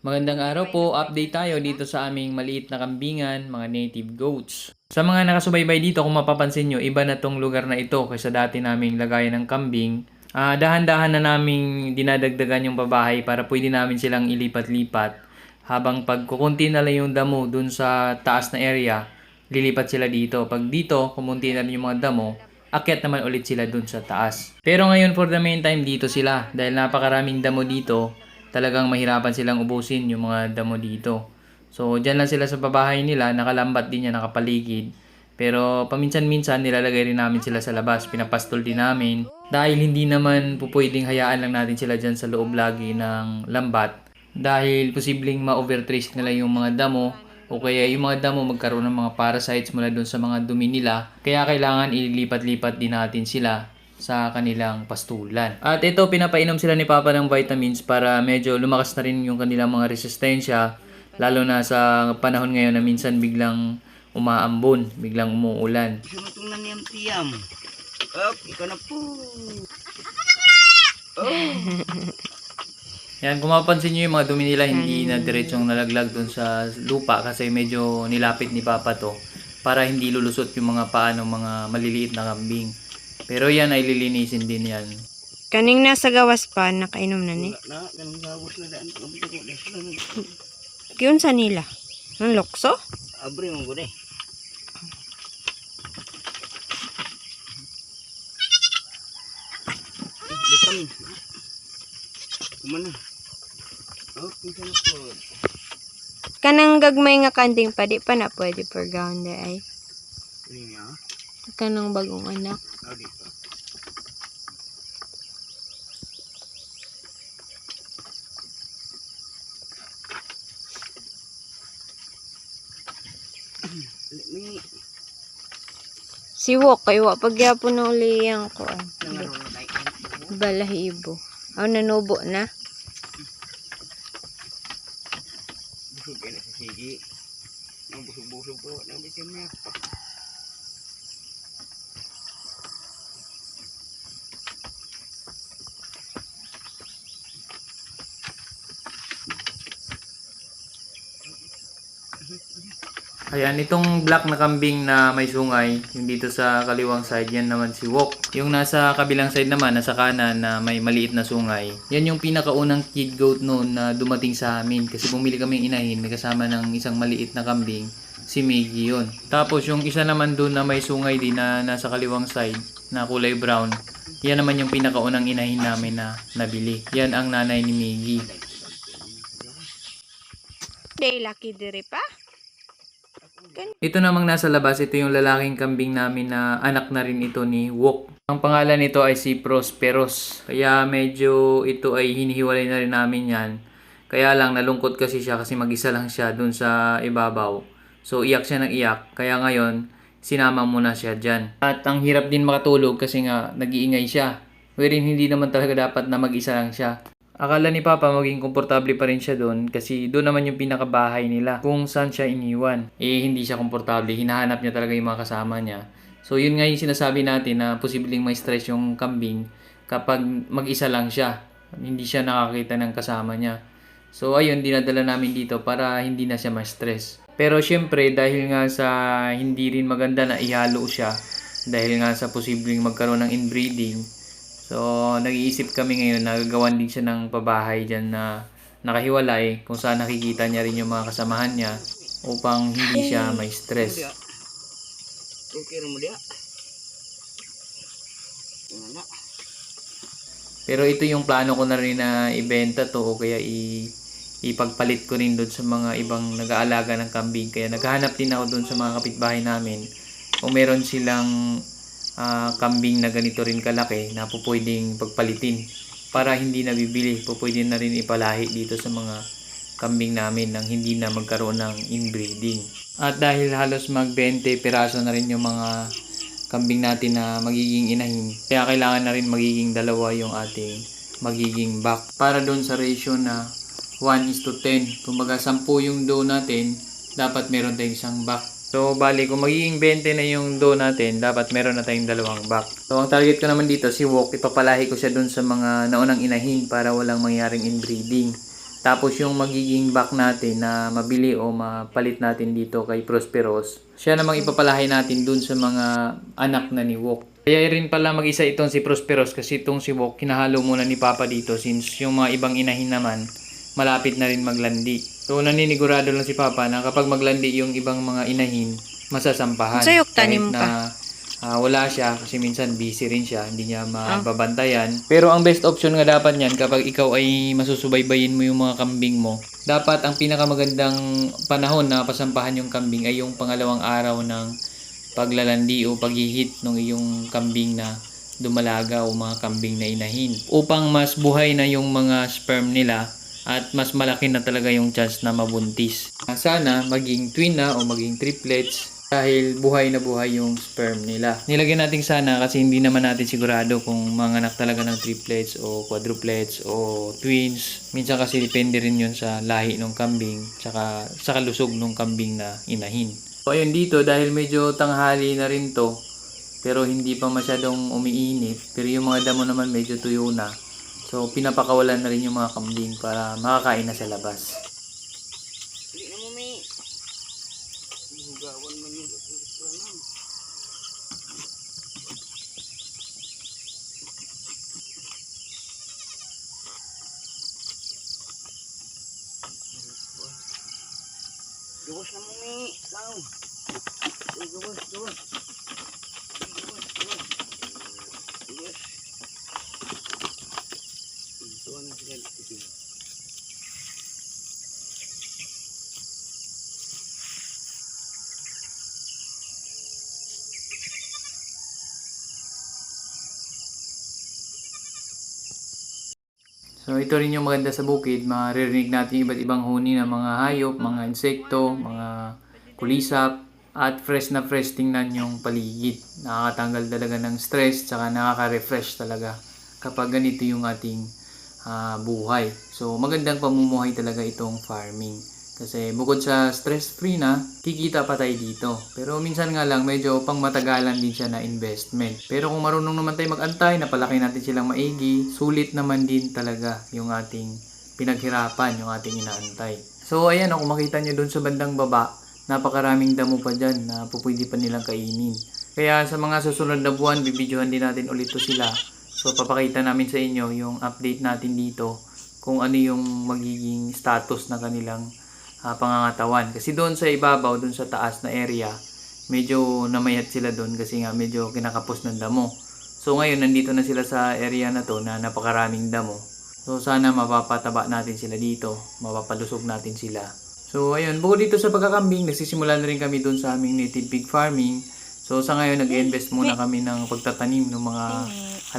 Magandang araw po, update tayo dito sa aming maliit na kambingan, mga native goats. Sa mga nakasubaybay dito, kung mapapansin nyo, iba na tong lugar na ito kaysa dati naming lagayan ng kambing. Dahan-dahan na naming dinadagdagan yung babahay para pwede namin silang ilipat-lipat. Habang pag kukunti na lang yung damo dun sa taas na area, lilipat sila dito. Pag dito, kumunti na rin yung mga damo, akyat naman ulit sila dun sa taas. Pero ngayon for the meantime, dito sila. Dahil napakaraming damo dito, talagang mahirapan silang ubusin yung mga damo dito. So, dyan lang sila sa babahay nila, nakalambat din yan, nakapaligid. Pero paminsan-minsan nilalagay rin namin sila sa labas, pinapastol din namin. Dahil hindi naman pupwedeng hayaan lang natin sila dyan sa loob lagi ng lambat. Dahil posibleng ma-overtrace nila yung mga damo o kaya yung mga damo magkaroon ng mga parasites mula dun sa mga dumi nila. Kaya kailangan ililipat-lipat din natin sila sa kanilang pastulan. At ito, pinapainom sila ni Papa ng vitamins para medyo lumakas na rin yung kanilang mga resistensya, lalo na sa panahon ngayon na minsan biglang umaambon, biglang umuulan. Sumatong na niyang tiyam. Ikaw na po. Yan, kung mapapansin nyo yung mga dumi nila, hindi na diretsong nalaglag dun sa lupa kasi medyo nilapit ni Papa to para hindi lulusot yung mga paa ng mga maliliit na kambing. Pero yan ay lilinisin din yan. Kaning nasa gawas pa, nakainom na ni. Na, ganun gabos na daan. Kiyun sa nila? Ang lokso? Abre mo ko deh. Vitamin. Kumana. Pinsan na po. Kanang gagmay nga kanding pa, di pa na pwede per gown de ay. Ini niya. Kanang bagong anak. Dito. Si Wok, kay wa pagyapon na uliyang ko. Nangarong na Balahibo. Aw, nanubo na. busog kayo na sa sige. Nang busog-busog po. Nang bitin niya. Ayan, itong black na kambing na may sungay, yung dito sa kaliwang side, yan naman si Wok. Yung nasa kabilang side naman, nasa kanan na may maliit na sungay, yan yung pinakaunang kid goat noon na dumating sa amin. Kasi bumili kaming inahin, may kasama ng isang maliit na kambing, si Miggy yun. Tapos yung isa naman doon na may sungay din na nasa kaliwang side, na kulay brown, yan naman yung pinakaunang inahin namin na nabili. Yan ang nanay ni Miggy. Day lucky diri pa. Ito namang nasa labas, ito yung lalaking kambing namin na anak na rin ito ni Wok. Ang pangalan nito ay si Prosperos. Kaya medyo ito ay hinihiwalay na rin namin yan. Kaya lang nalungkot kasi siya kasi mag-isa lang siya dun sa ibabaw. So iyak siya ng iyak. Kaya ngayon, sinama muna siya dyan. At ang hirap din makatulog kasi nga nag-iingay siya. Wherein hindi naman talaga dapat na mag-isa lang siya. Akala ni Papa maging komportable pa rin siya doon kasi doon naman yung pinakabahay nila kung saan siya iniwan. Hindi siya komportable, hinahanap niya talaga yung mga kasama niya. So yun nga yung sinasabi natin na posibleng may stress yung kambing kapag mag-isa lang siya. Hindi siya nakakita ng kasama niya. So ayun, dinadala namin dito para hindi na siya ma-stress. Pero syempre dahil nga sa hindi rin maganda na ihalo siya, dahil nga sa posibleng magkaroon ng inbreeding, so, nag-iisip kami ngayon na gagawan din siya ng pabahay dyan na nakahiwalay kung saan nakikita niya rin yung mga kasamahan niya upang hindi siya may stress. Okay na mo dia. Pero ito yung plano ko na rin na ibenta to o kaya ipagpalit ko rin doon sa mga ibang nag-aalaga ng kambing. Kaya naghahanap din ako doon sa mga kapitbahay namin kung meron silang kambing na ganito rin kalaki na pupwedeng pagpalitin para hindi na bibili, pupwede na rin ipalahi dito sa mga kambing namin nang hindi na magkaroon ng inbreeding. At dahil halos mag 20 piraso na rin yung mga kambing natin na magiging inahin, kaya kailangan na rin magiging dalawa yung ating magiging back para doon sa ratio na 1:10. Kumbaga 10 yung doe natin, dapat meron tayong isang back. So, bali, kung magiging 20 na yung doe natin, dapat meron na tayong dalawang back. So, ang target ko naman dito, si Wok, ipapalahi ko siya dun sa mga naunang inahin para walang mangyaring inbreeding. Tapos yung magiging back natin na mabili o mapalit natin dito kay Prosperos, siya namang ipapalahay natin dun sa mga anak na ni Wok. Kaya rin pala mag-isa itong si Prosperos kasi itong si Wok kinahalo muna ni Papa dito since yung mga ibang inahin naman malapit na rin maglandi. So naninigurado lang si Papa na kapag maglandi yung ibang mga inahin, masasampahan. Sayok tanim Kahit na wala siya kasi minsan busy rin siya, hindi niya mababantayan. Pero ang best option nga dapat niyan kapag ikaw ay masusubaybayin mo yung mga kambing mo, dapat ang pinakamagandang panahon na pasampahan yung kambing ay yung pangalawang araw ng paglalandi o paghihit ng iyong kambing na dumalaga o mga kambing na inahin. Upang mas buhay na yung mga sperm nila at mas malaki na talaga yung chance na mabuntis. Sana maging twin na o maging triplets dahil buhay na buhay yung sperm nila. Nilagyan natin sana kasi hindi naman natin sigurado kung manganak talaga ng triplets o quadruplets o twins. Minsan kasi depende rin yun sa lahi ng kambing tsaka sa kalusog ng kambing na inahin. So ayun dito dahil medyo tanghali na rin to pero hindi pa masyadong umiinit pero yung mga damo naman medyo tuyo na. So pinapakawalan na rin yung mga kambing para makakain na sa labas. Hindi na mo may hugawan man yung restaurant. Gawas na mo may tao. Gawas. Gawas. Ito ang sila dito. So ito rin yung maganda sa bukid, maririnig natin iba't ibang huni ng mga hayop, mga insekto, mga kulisap, at fresh na fresh tingnan yung paligid. Nakakatanggal talaga ng stress, tsaka nakaka-refresh talaga kapag ganito yung ating buhay. So magandang pamumuhay talaga itong farming. Kasi bukod sa stress-free na, kikita pa tayo dito. Pero minsan nga lang, medyo pang matagalan din siya na investment. Pero kung marunong naman tayo mag-antay, napalaki natin silang maigi, sulit naman din talaga yung ating pinaghirapan, yung ating inaantay. So ayan, kung makita nyo dun sa bandang baba, napakaraming damo pa dyan na pupwede pa nilang kainin. Kaya sa mga susunod na buwan, bibidyohan din natin ulit to sila. So papakita namin sa inyo yung update natin dito, kung ano yung magiging status na kanilang pangangatawan. Kasi doon sa ibabaw, doon sa taas na area, medyo namayat sila doon kasi nga medyo kinakapos ng damo. So ngayon, nandito na sila sa area na to na napakaraming damo. So sana mapapataba natin sila dito, mapapalusog natin sila. So ayun, bukod dito sa pagkakambing, nagsisimula na rin kami doon sa aming native pig farming. So sa ngayon, nag-invest muna kami ng pagtatanim ng mga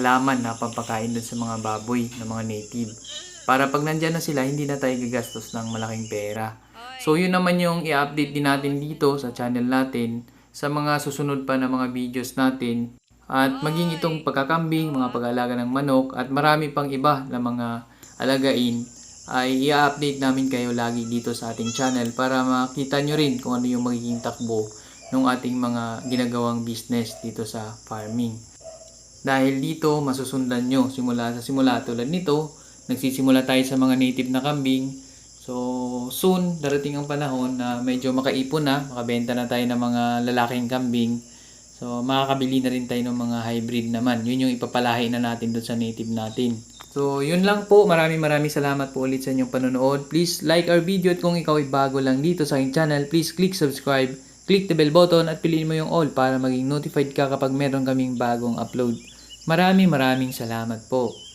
halaman na pampakain doon sa mga baboy na mga native. Para pag nandyan na sila, hindi na tayo gagastos ng malaking pera. So yun naman yung i-update din natin dito sa channel natin sa mga susunod pa na mga videos natin. At maging itong pagkakambing, mga pag-aalaga ng manok at marami pang iba na mga alagain ay i-update namin kayo lagi dito sa ating channel para makita nyo rin kung ano yung magiging takbo ng ating mga ginagawang business dito sa farming. Dahil dito masusundan nyo simula tulad nito, nagsisimula tayo sa mga native na kambing. So soon darating ang panahon na medyo makaipon na, makabenta na tayo ng mga lalaking kambing. So makakabili na rin tayo ng mga hybrid naman. Yun yung ipapalahi na natin doon sa native natin. So yun lang po, maraming salamat po ulit sa inyong panonood. Please like our video at kung ikaw ay bago lang dito sa aking channel, please click subscribe, click the bell button at piliin mo yung all para maging notified ka kapag meron kaming bagong upload. Maraming salamat po.